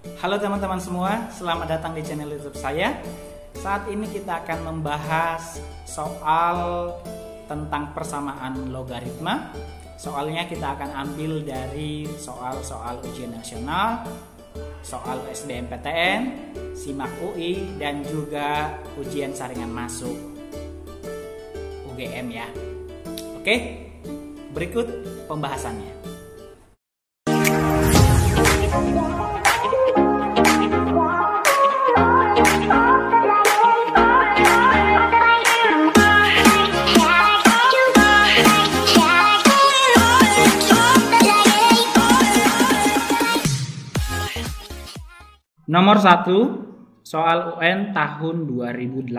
Halo teman-teman semua, selamat datang di channel YouTube saya. Saat ini kita akan membahas soal tentang persamaan logaritma. Soalnya kita akan ambil dari soal-soal ujian nasional, soal SBMPTN, SIMAK UI, dan juga ujian saringan masuk UGM ya. Oke, berikut pembahasannya. Nomor 1, soal UN tahun 2008.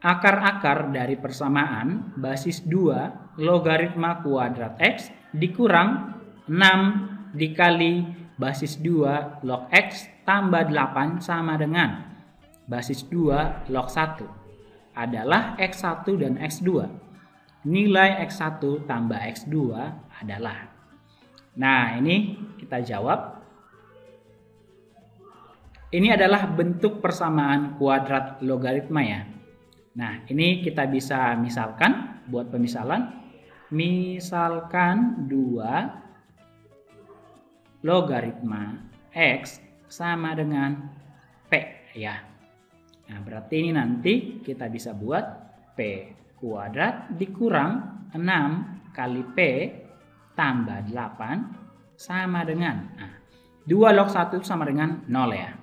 Akar-akar dari persamaan basis 2 logaritma kuadrat X dikurang 6 dikali basis 2 log X tambah 8 sama dengan basis 2 log 1 adalah X1 dan X2. Nilai X1 tambah X2 adalah. Nah, ini kita jawab. Ini adalah bentuk persamaan kuadrat logaritma ya. Nah, ini kita bisa misalkan, buat pemisalan. Misalkan 2 logaritma X sama dengan P ya. Nah, berarti ini nanti kita bisa buat P kuadrat dikurang 6 kali P tambah 8 sama dengan 2 log 1 sama dengan 0 ya.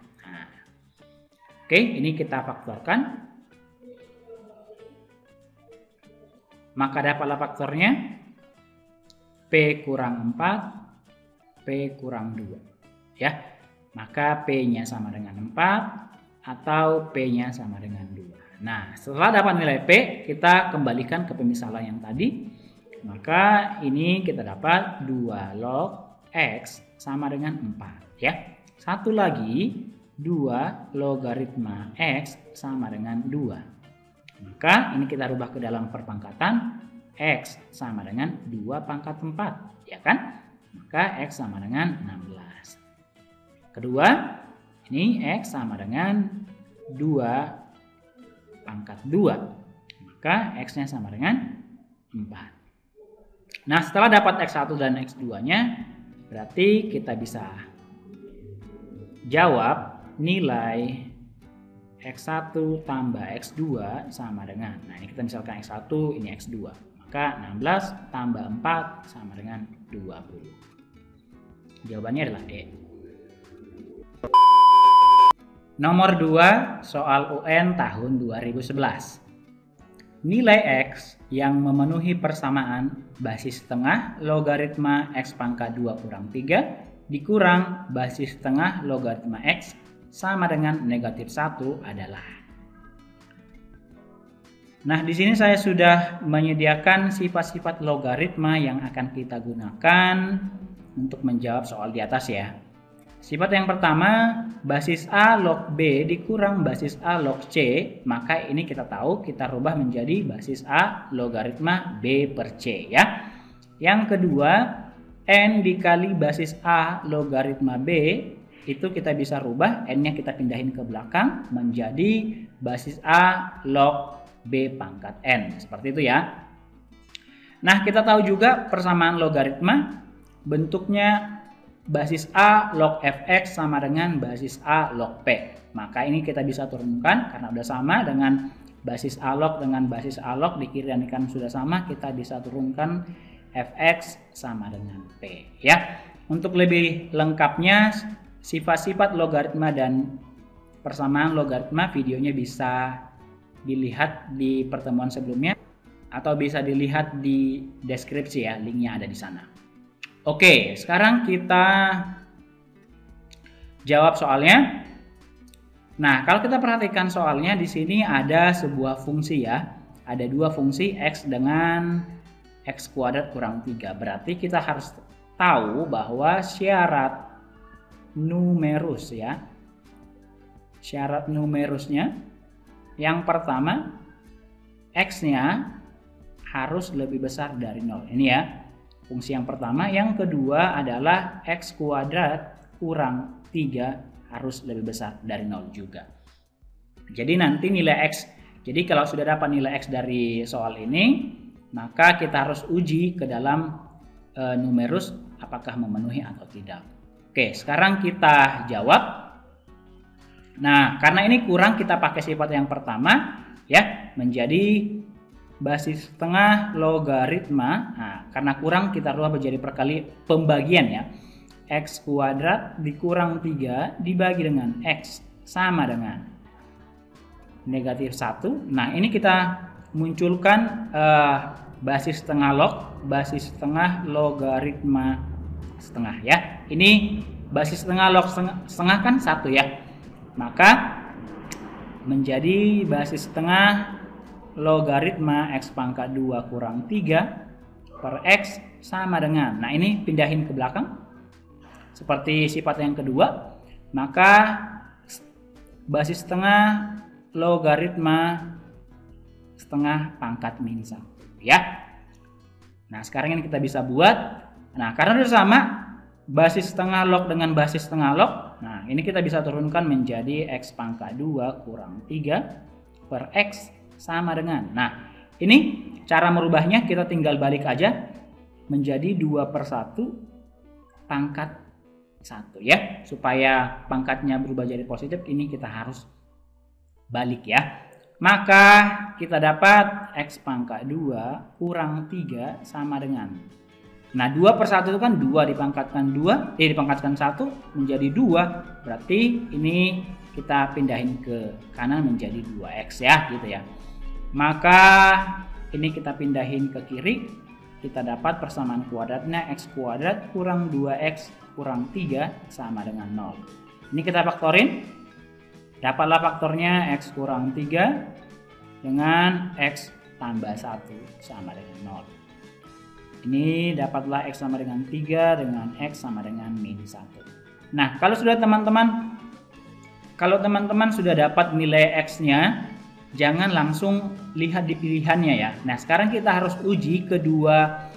Oke, ini kita faktorkan. Maka dapatlah faktornya P kurang 4, P kurang 2. Ya, maka P-nya sama dengan 4 atau P-nya sama dengan 2. Nah, setelah dapat nilai P, kita kembalikan ke pemisalan yang tadi. Maka ini kita dapat 2 log X sama dengan 4. Ya, satu lagi 2 logaritma X sama dengan 2. Maka ini kita rubah ke dalam perpangkatan. X sama dengan 2 pangkat 4. Ya kan? Maka X sama dengan 16. Kedua, ini X sama dengan 2 pangkat 2. Maka X-nya sama dengan 4. Nah, setelah dapat X1 dan X2-nya, berarti kita bisa jawab nilai X1 tambah X2 sama dengan, nah ini kita misalkan X1, ini X2, maka 16 tambah 4 sama dengan 20. Jawabannya adalah D. Nomor 2, soal UN tahun 2011. Nilai X yang memenuhi persamaan basis tengah logaritma X pangkat 2 kurang 3 dikurang basis tengah logaritma X sama dengan negatif 1 adalah. Nah, di sini saya sudah menyediakan sifat-sifat logaritma yang akan kita gunakan untuk menjawab soal di atas ya. Sifat yang pertama, basis A log B dikurang basis A log C, maka ini kita tahu kita rubah menjadi basis A logaritma B per C ya. Yang kedua, N dikali basis A logaritma B, itu kita bisa rubah, N-nya kita pindahin ke belakang menjadi basis A log B pangkat N. Seperti itu ya. Nah, kita tahu juga persamaan logaritma bentuknya basis A log Fx sama dengan basis A log P. Maka ini kita bisa turunkan karena udah sama dengan basis A log dengan basis A log di kiri dan di kanan sudah sama, kita bisa turunkan Fx sama dengan P ya. Untuk lebih lengkapnya sifat-sifat logaritma dan persamaan logaritma videonya bisa dilihat di pertemuan sebelumnya atau bisa dilihat di deskripsi ya, linknya ada di sana. Oke, sekarang kita jawab soalnya. Nah, kalau kita perhatikan soalnya di sini ada sebuah fungsi ya. Ada dua fungsi X dengan X kuadrat kurang 3. Berarti kita harus tahu bahwa syarat numerus ya. Syarat numerusnya yang pertama X-nya harus lebih besar dari 0. Ini ya. Fungsi yang pertama. Yang kedua adalah X kuadrat kurang 3 harus lebih besar dari 0 juga. Jadi nanti nilai X, jadi kalau sudah dapat nilai X dari soal ini, maka kita harus uji ke dalam numerus apakah memenuhi atau tidak. Oke, sekarang kita jawab. Nah, karena ini kurang, kita pakai sifat yang pertama ya, menjadi basis setengah logaritma. Nah, karena kurang kita rubah menjadi perkali pembagian ya. X kuadrat dikurang 3 dibagi dengan X sama dengan negatif 1. Nah, ini kita munculkan basis setengah log, basis setengah logaritma setengah ya. Ini basis setengah log setengah kan 1 ya. Maka menjadi basis setengah logaritma X pangkat 2 kurang 3 per X sama dengan, nah ini pindahin ke belakang seperti sifat yang kedua, maka basis setengah logaritma setengah pangkat min 1 ya. Nah sekarang ini kita bisa buat, nah karena sudah sama basis setengah log dengan basis setengah log, nah ini kita bisa turunkan menjadi X pangkat 2 kurang 3 per X sama dengan, nah ini cara merubahnya kita tinggal balik aja menjadi 2/1 pangkat 1 ya, supaya pangkatnya berubah jadi positif. Ini kita harus balik ya, maka kita dapat X pangkat 2 kurang 3 sama dengan, nah 2/1 itu kan 2 dipangkatkan 2 dipangkatkan 1 menjadi 2, berarti ini kita pindahin ke kanan menjadi 2X ya gitu ya. Maka ini kita pindahin ke kiri, kita dapat persamaan kuadratnya X kuadrat kurang 2X kurang 3 sama dengan 0. Ini kita faktorin, dapatlah faktornya X kurang 3 dengan X tambah 1 sama dengan 0. Ini dapatlah X sama dengan 3 dengan X sama dengan min 1. Nah kalau teman-teman sudah dapat nilai X-nya, jangan langsung lihat di pilihannya ya. Nah sekarang kita harus uji kedua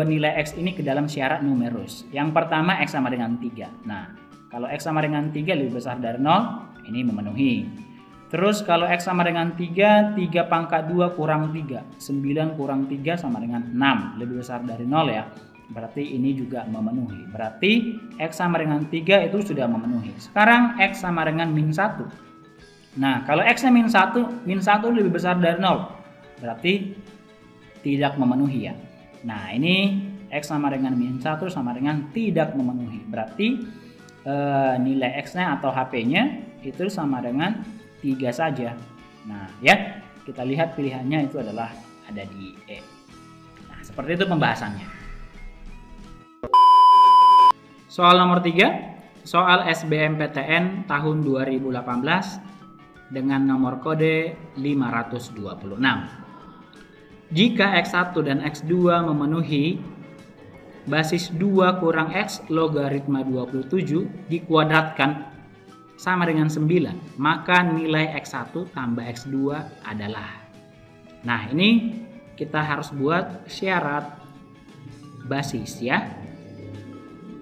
nilai X ini ke dalam syarat numerus. Yang pertama X sama dengan 3. Nah kalau X sama dengan 3 lebih besar dari 0, ini memenuhi. Terus kalau X sama dengan 3, 3 pangkat 2 kurang 3, 9 kurang 3 sama dengan 6, lebih besar dari 0 ya. Berarti ini juga memenuhi. Berarti X sama dengan 3 itu sudah memenuhi. Sekarang X sama dengan min 1. Nah kalau X-nya min 1 lebih besar dari 0, berarti tidak memenuhi ya. Nah ini X sama dengan min 1 sama dengan tidak memenuhi, berarti nilai X-nya atau HP-nya itu sama dengan 3 saja. Nah ya, kita lihat pilihannya itu adalah ada di E. Nah seperti itu pembahasannya. Soal nomor 3, soal SBMPTN tahun 2018 dengan nomor kode 526. Jika X1 dan X2 memenuhi, basis 2 kurang X logaritma 27 dikuadratkan sama dengan 9, maka nilai X1 tambah X2 adalah. Nah ini kita harus buat syarat basis ya,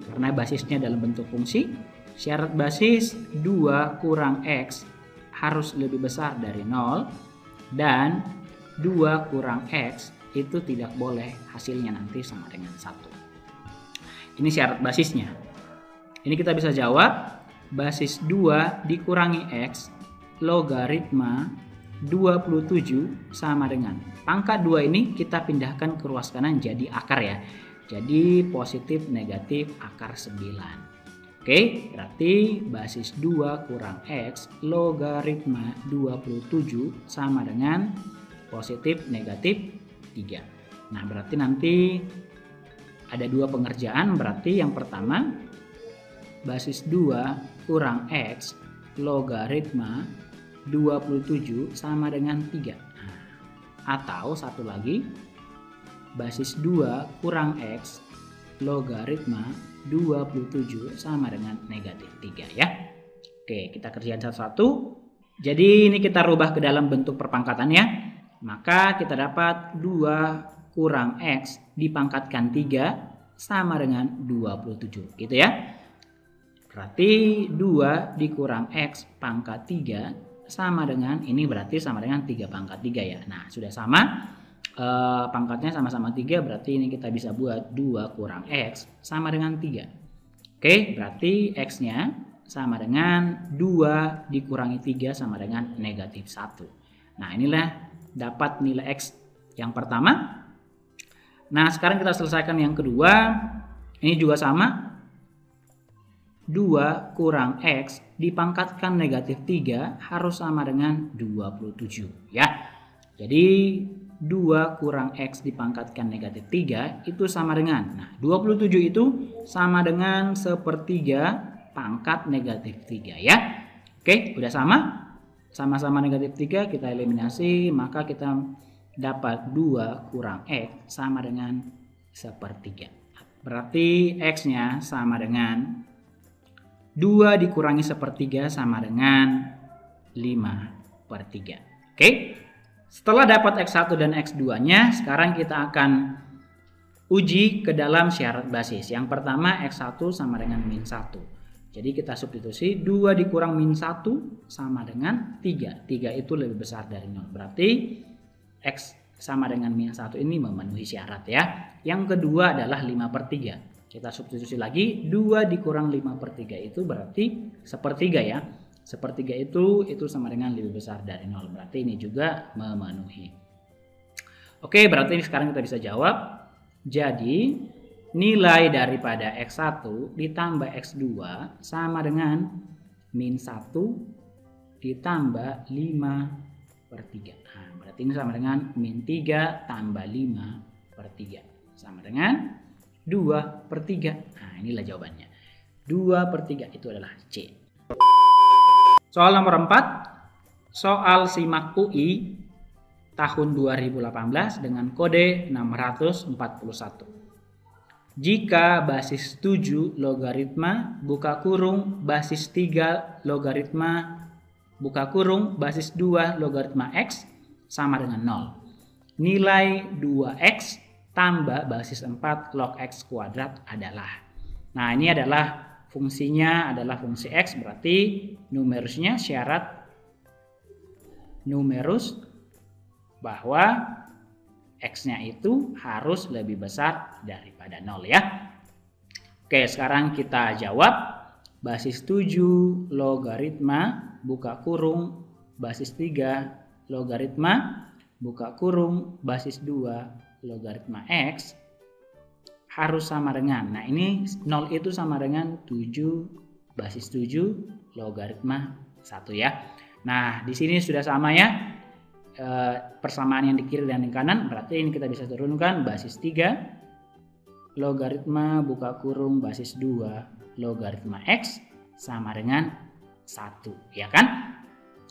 karena basisnya dalam bentuk fungsi. Syarat basis 2 kurang X harus lebih besar dari 0, dan 2 kurang X itu tidak boleh hasilnya nanti sama dengan 1. Ini syarat basisnya. Ini kita bisa jawab, basis 2 dikurangi X logaritma 27 sama dengan, pangkat 2 ini kita pindahkan ke ruas kanan jadi akar ya. Jadi positif negatif akar 9. Oke, berarti basis 2 kurang X logaritma 27 sama dengan positif negatif 3. Nah berarti nanti ada dua pengerjaan, berarti yang pertama basis 2 kurang X logaritma 27 sama dengan 3. Nah, atau satu lagi, basis 2 kurang X logaritma 27 sama dengan negatif 3 ya. Oke, kita kerjain satu-satu. Jadi ini kita rubah ke dalam bentuk perpangkatannya. Maka kita dapat 2 kurang X dipangkatkan 3 sama dengan 27 gitu ya. Berarti 2 dikurang X pangkat 3 sama dengan, ini berarti sama dengan 3 pangkat 3 ya. Nah, sudah sama. Pangkatnya sama-sama 3, berarti ini kita bisa buat 2 kurang X sama dengan 3. Oke, berarti X-nya sama dengan 2 dikurangi 3 sama dengan negatif 1. Nah, inilah dapat nilai X yang pertama. Nah, sekarang kita selesaikan yang kedua. Ini juga sama. 2 kurang X dipangkatkan negatif 3 harus sama dengan 27 ya. Jadi 2 kurang X dipangkatkan negatif 3 itu sama dengan, nah 27 itu sama dengan 1/3 pangkat negatif 3 ya. Oke, udah sama-sama negatif 3, kita eliminasi, maka kita dapat 2 kurang X sama dengan 1/3. Berarti X-nya sama dengan 2 dikurangi 1/3 sama dengan 5/3. Oke. Setelah dapat X1 dan X2-nya, sekarang kita akan uji ke dalam syarat basis. Yang pertama X1 sama dengan min 1. Jadi kita substitusi 2 dikurang min 1 sama dengan 3. 3 itu lebih besar dari 0. Berarti X sama dengan min 1 ini memenuhi syarat ya. Yang kedua adalah 5/3. Kita substitusi lagi, 2 dikurang 5/3 itu berarti 1/3 ya. 1/3 itu sama dengan lebih besar dari 0. Berarti ini juga memenuhi. Oke, berarti ini sekarang kita bisa jawab. Jadi nilai daripada X1 ditambah X2 sama dengan min 1 ditambah 5/3. Nah, berarti ini sama dengan min 3 tambah 5/3. Sama dengan 2/3. Nah, inilah jawabannya. 2/3 itu adalah C. Soal nomor 4, soal SIMAK UI tahun 2018 dengan kode 641. Jika basis 7 logaritma buka kurung basis 3 logaritma buka kurung basis 2 logaritma X sama dengan 0. Nilai 2X tambah basis 4 log X kuadrat adalah. Nah, ini adalah fungsinya adalah fungsi X, berarti numerusnya syarat numerus bahwa X-nya itu harus lebih besar daripada 0 ya. Oke, sekarang kita jawab. Basis 7 logaritma buka kurung basis 3 logaritma buka kurung basis 2 logaritma X harus sama dengan, nah ini 0 itu sama dengan 7 basis 7 logaritma 1 ya. Nah, di sini sudah sama ya. Persamaan yang di kiri dan di kanan, berarti ini kita bisa turunkan basis 3 logaritma buka kurung basis 2 logaritma X sama dengan 1 ya kan.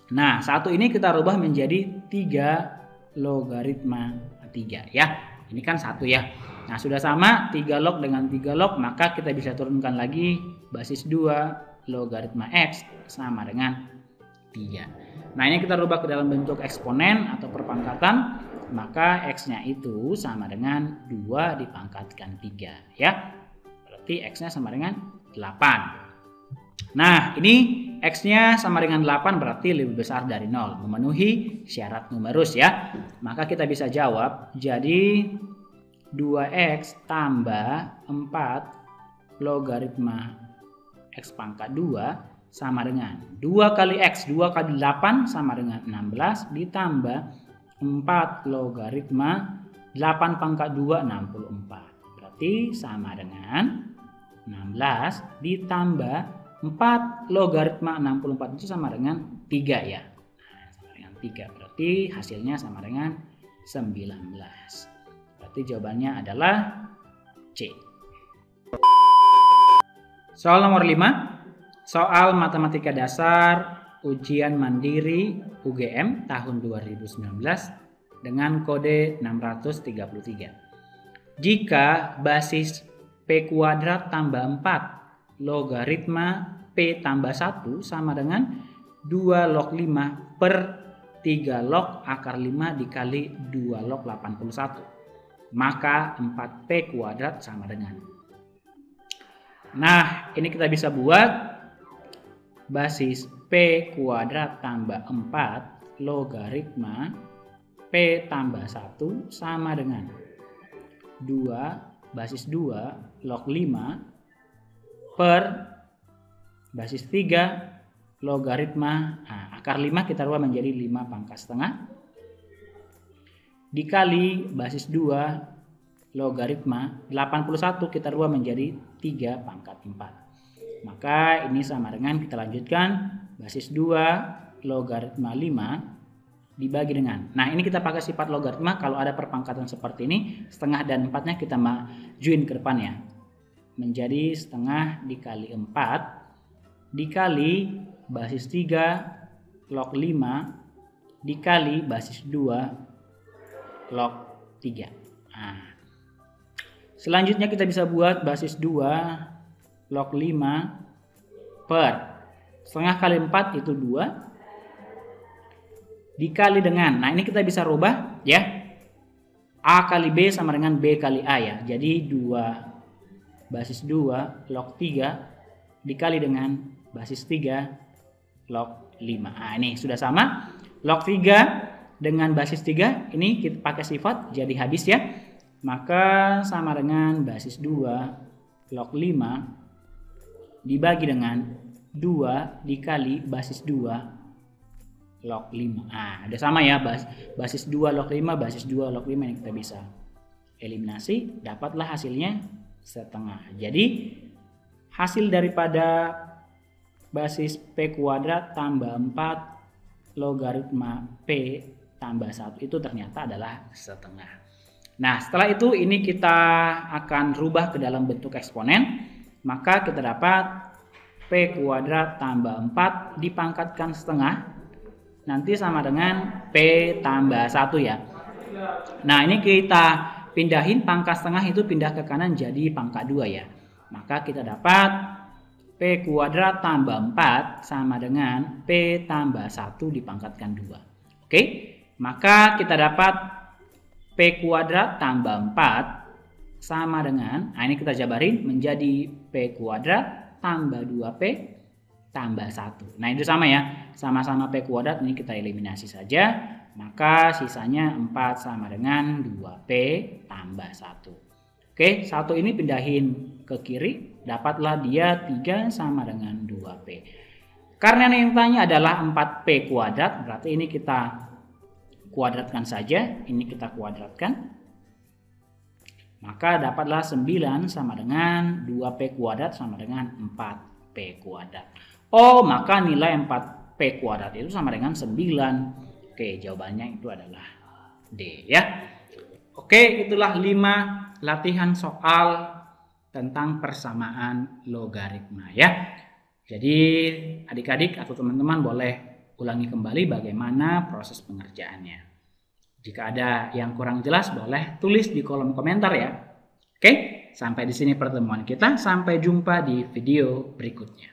Nah, 1 ini kita rubah menjadi 3 logaritma 3 ya. Ini kan 1 ya. Nah, sudah sama 3 log dengan 3 log, maka kita bisa turunkan lagi basis 2 logaritma X sama dengan 3. Nah, ini kita rubah ke dalam bentuk eksponen atau perpangkatan, maka X-nya itu sama dengan 2 dipangkatkan 3 ya. Berarti X-nya sama dengan 8. Nah, ini X-nya sama dengan 8 berarti lebih besar dari 0, memenuhi syarat numerus ya. Maka kita bisa jawab, jadi 2X tambah 4 logaritma X pangkat 2 sama dengan 2 kali X, 2 kali 8 sama dengan 16 ditambah 4 logaritma 8 pangkat 2 64. Berarti sama dengan 16 ditambah 4 logaritma 64 itu sama dengan 3 ya. Nah, sama dengan 3, berarti hasilnya sama dengan 19. Berarti jawabannya adalah C. Soal nomor 5. Soal matematika dasar ujian mandiri UGM tahun 2019 dengan kode 633. Jika basis P kuadrat tambah 4 logaritma P tambah 1 sama dengan 2 log 5 per 3 log akar 5 dikali 2 log 81. Maka 4P kuadrat sama dengan. Nah, ini kita bisa buat basis P kuadrat tambah 4 logaritma P tambah 1 sama dengan 2 basis 2 log 5 per basis 3 logaritma akar 5 kita rubah menjadi 5 pangkat setengah dikali basis 2 logaritma 81 kita rubah menjadi 3 pangkat 4. Maka ini sama dengan kita lanjutkan basis 2 logaritma 5 dibagi dengan. Nah, ini kita pakai sifat logaritma kalau ada perpangkatan seperti ini, setengah dan 4-nya kita majuin ke depan ya. Menjadi setengah dikali 4 dikali basis 3 log 5 dikali basis 2 log 3. Nah, selanjutnya kita bisa buat basis 2 log 5 per setengah kali 4 itu 2 dikali dengan, nah ini kita bisa rubah ya, A kali B sama dengan B kali A ya. Jadi 2 basis 2 log 3 dikali dengan basis 3 log 5. Nah ini sudah sama, log 3 dengan basis 3 ini kita pakai sifat jadi habis ya. Maka sama dengan basis 2 log 5 dibagi dengan 2 dikali basis 2 log 5. Nah, udah sama ya, basis 2 log 5, basis 2 log 5 ini kita bisa eliminasi, dapatlah hasilnya setengah. Jadi hasil daripada basis P kuadrat tambah 4 logaritma P tambah 1 itu ternyata adalah setengah. Nah, setelah itu ini kita akan rubah ke dalam bentuk eksponen. Maka kita dapat P kuadrat tambah 4 dipangkatkan setengah. Nanti sama dengan P tambah 1 ya. Nah, ini kita pindahin pangkat setengah itu pindah ke kanan jadi pangkat 2 ya. Maka kita dapat P kuadrat tambah 4 sama dengan P tambah 1 dipangkatkan 2. Oke, maka kita dapat P kuadrat tambah 4 sama dengan, nah ini kita jabarin menjadi P kuadrat tambah 2P tambah 1. Nah itu sama ya, sama-sama P kuadrat, ini kita eliminasi saja. Maka sisanya 4 sama dengan 2P tambah 1. Oke, 1 ini pindahin ke kiri, dapatlah dia 3 sama dengan 2P. Karena yang ditanya adalah 4P kuadrat, berarti ini kita kuadratkan saja, ini kita kuadratkan. Maka dapatlah 9 sama dengan 2P kuadrat sama dengan 4P kuadrat. Oh, maka nilai 4P kuadrat itu sama dengan 9. Oke, jawabannya itu adalah D ya. Oke, itulah 5 latihan soal tentang persamaan logaritma ya. Jadi adik-adik atau teman-teman boleh ulangi kembali bagaimana proses pengerjaannya. Jika ada yang kurang jelas boleh tulis di kolom komentar ya. Oke, sampai di sini pertemuan kita. Sampai jumpa di video berikutnya.